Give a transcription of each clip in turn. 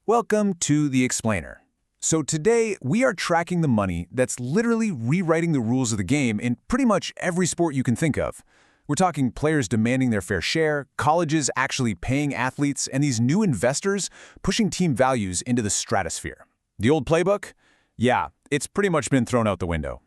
Welcome to The Explainer. So today, we are tracking the money that's literally rewriting the rules of the game in pretty much every sport you can think of. We're talking players demanding their fair share, colleges actually paying athletes, and these new investors pushing team values into the stratosphere. The old playbook? Yeah, it's pretty much been thrown out the window.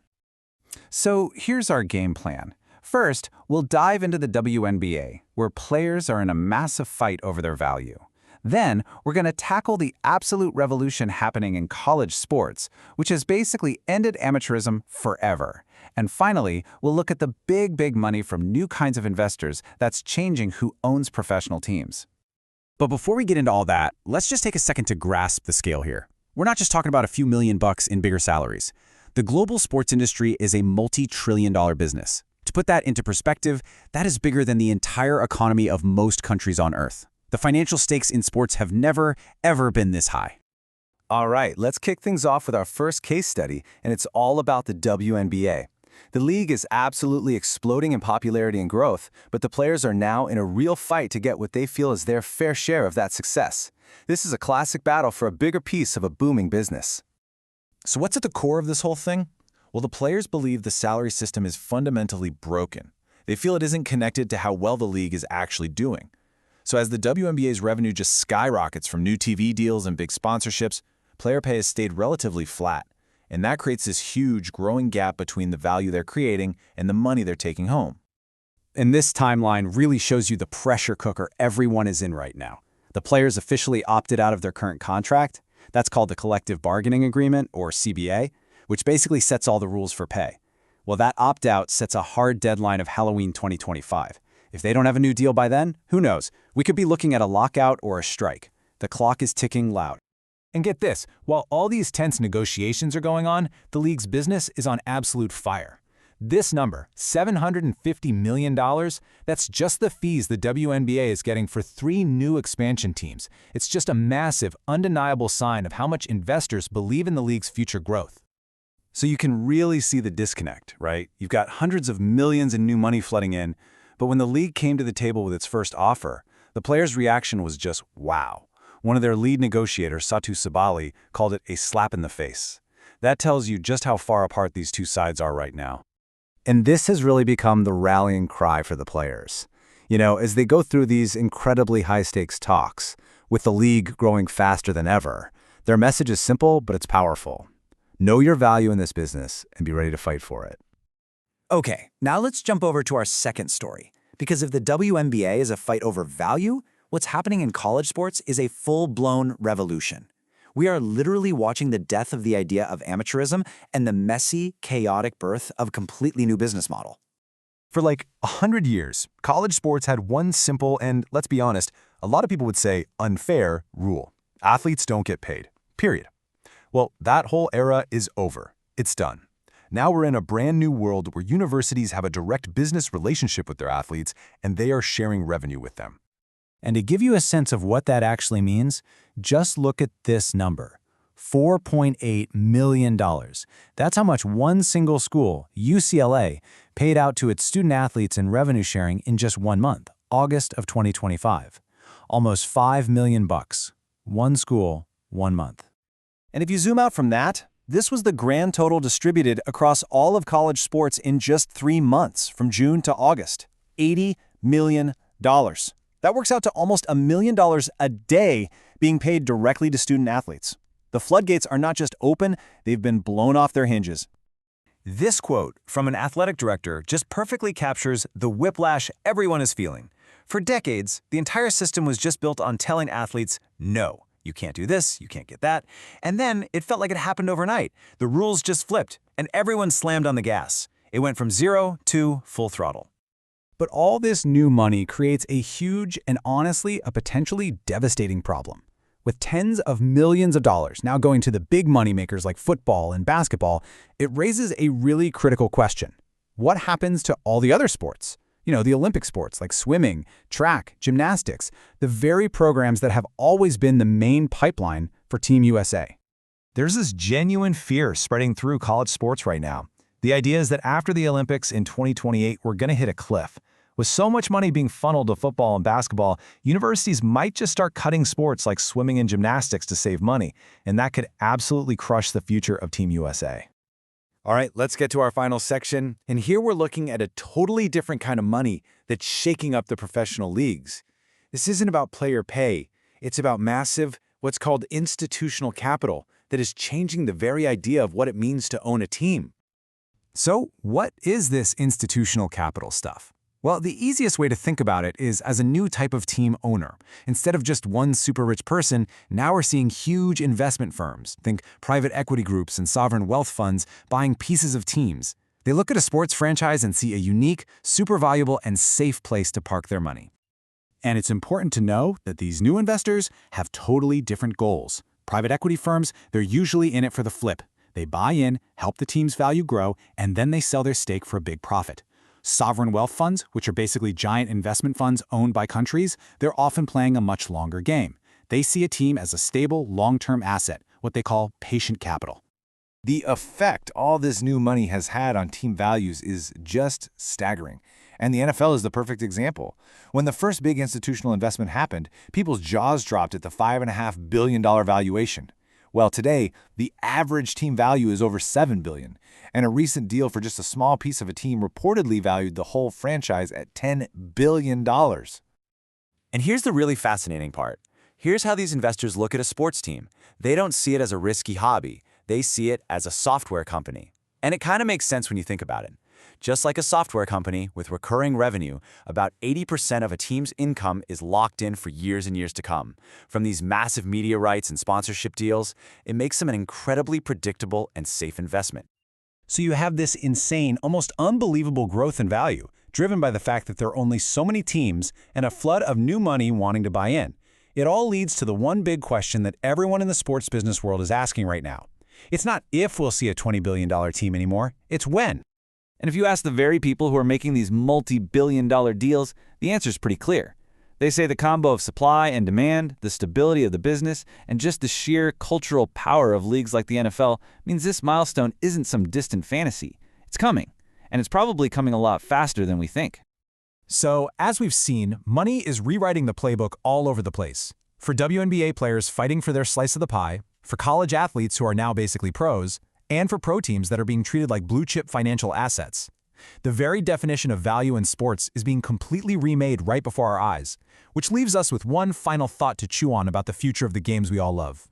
So here's our game plan. First, we'll dive into the WNBA, where players are in a massive fight over their value. Then, we're going to tackle the absolute revolution happening in college sports, which has basically ended amateurism forever. And finally, we'll look at the big money from new kinds of investors that's changing who owns professional teams. But before we get into all that, let's just take a second to grasp the scale here. We're not just talking about a few $1,000,000 in bigger salaries. The global sports industry is a multi-trillion-dollar business. To put that into perspective, that is bigger than the entire economy of most countries on Earth. The financial stakes in sports have never, ever been this high. All right, let's kick things off with our first case study, and it's all about the WNBA. The league is absolutely exploding in popularity and growth, but the players are now in a real fight to get what they feel is their fair share of that success. This is a classic battle for a bigger piece of a booming business. So what's at the core of this whole thing? Well, the players believe the salary system is fundamentally broken. They feel it isn't connected to how well the league is actually doing. So as the WNBA's revenue just skyrockets from new TV deals and big sponsorships, player pay has stayed relatively flat. And that creates this huge growing gap between the value they're creating and the money they're taking home. And this timeline really shows you the pressure cooker everyone is in right now. The players officially opted out of their current contract. That's called the Collective Bargaining Agreement, or CBA, which basically sets all the rules for pay. Well, that opt-out sets a hard deadline of Halloween 2025. If they don't have a new deal by then, who knows? We could be looking at a lockout or a strike. The clock is ticking loud. And get this, while all these tense negotiations are going on, the league's business is on absolute fire. This number, $750 million, that's just the fees the WNBA is getting for 3 new expansion teams. It's just a massive, undeniable sign of how much investors believe in the league's future growth. So you can really see the disconnect, right? You've got hundreds of millions in new money flooding in, but when the league came to the table with its first offer, the players' reaction was just wow. One of their lead negotiators, Satu Sabali, called it a slap in the face. That tells you just how far apart these two sides are right now. And this has really become the rallying cry for the players. You know, as they go through these incredibly high-stakes talks, with the league growing faster than ever, their message is simple, but it's powerful. Know your value in this business and be ready to fight for it. Okay, now let's jump over to our second story. Because if the WNBA is a fight over value, what's happening in college sports is a full-blown revolution. We are literally watching the death of the idea of amateurism and the messy, chaotic birth of a completely new business model. For like 100 years, college sports had one simple and, let's be honest, a lot of people would say unfair rule. Athletes don't get paid, period. Well, that whole era is over. It's done. Now we're in a brand new world where universities have a direct business relationship with their athletes, and they are sharing revenue with them. And to give you a sense of what that actually means, just look at this number, $4.8 million. That's how much one single school, UCLA, paid out to its student athletes in revenue sharing in just 1 month, August of 2025. Almost $5 million. One school, 1 month. And if you zoom out from that, this was the grand total distributed across all of college sports in just 3 months, from June to August. $80 million. That works out to almost $1 million a day being paid directly to student athletes. The floodgates are not just open, they've been blown off their hinges. This quote from an athletic director just perfectly captures the whiplash everyone is feeling. For decades, the entire system was just built on telling athletes, no. You can't do this, you can't get that. And then it felt like it happened overnight. The rules just flipped, and everyone slammed on the gas. It went from 0 to full throttle. But all this new money creates a huge and honestly a potentially devastating problem. With tens of millions of dollars now going to the big moneymakers like football and basketball, it raises a really critical question. What happens to all the other sports? You know, the Olympic sports like swimming, track, gymnastics, the very programs that have always been the main pipeline for Team USA. There's this genuine fear spreading through college sports right now. The idea is that after the Olympics in 2028, we're going to hit a cliff. With so much money being funneled to football and basketball, universities might just start cutting sports like swimming and gymnastics to save money, and that could absolutely crush the future of Team USA. All right, let's get to our final section. And here we're looking at a totally different kind of money that's shaking up the professional leagues. This isn't about player pay. It's about massive, what's called institutional capital that is changing the very idea of what it means to own a team. So, what is this institutional capital stuff? Well, the easiest way to think about it is as a new type of team owner. Instead of just one super rich person, now we're seeing huge investment firms, think private equity groups and sovereign wealth funds, buying pieces of teams. They look at a sports franchise and see a unique, super valuable, and safe place to park their money. And it's important to know that these new investors have totally different goals. Private equity firms, they're usually in it for the flip. They buy in, help the team's value grow, and then they sell their stake for a big profit. Sovereign wealth funds, which are basically giant investment funds owned by countries, they're often playing a much longer game. They see a team as a stable, long-term asset, what they call patient capital. The effect all this new money has had on team values is just staggering. And the NFL is the perfect example. When the first big institutional investment happened, people's jaws dropped at the $5.5 billion valuation. Well, today, the average team value is over $7 billion, and a recent deal for just a small piece of a team reportedly valued the whole franchise at $10 billion. And here's the really fascinating part. Here's how these investors look at a sports team. They don't see it as a risky hobby. They see it as a software company. And it kind of makes sense when you think about it. Just like a software company with recurring revenue, about 80% of a team's income is locked in for years and years to come. From these massive media rights and sponsorship deals, it makes them an incredibly predictable and safe investment. So you have this insane, almost unbelievable growth in value, driven by the fact that there are only so many teams and a flood of new money wanting to buy in. It all leads to the one big question that everyone in the sports business world is asking right now. It's not if we'll see a $20 billion team anymore, it's when. And if you ask the very people who are making these multi-billion-dollar deals, the answer is pretty clear. They say the combo of supply and demand, the stability of the business, and just the sheer cultural power of leagues like the NFL means this milestone isn't some distant fantasy. It's coming, and it's probably coming a lot faster than we think. So, as we've seen, money is rewriting the playbook all over the place. For WNBA players fighting for their slice of the pie, for college athletes who are now basically pros, and for pro teams that are being treated like blue-chip financial assets. The very definition of value in sports is being completely remade right before our eyes, which leaves us with one final thought to chew on about the future of the games we all love.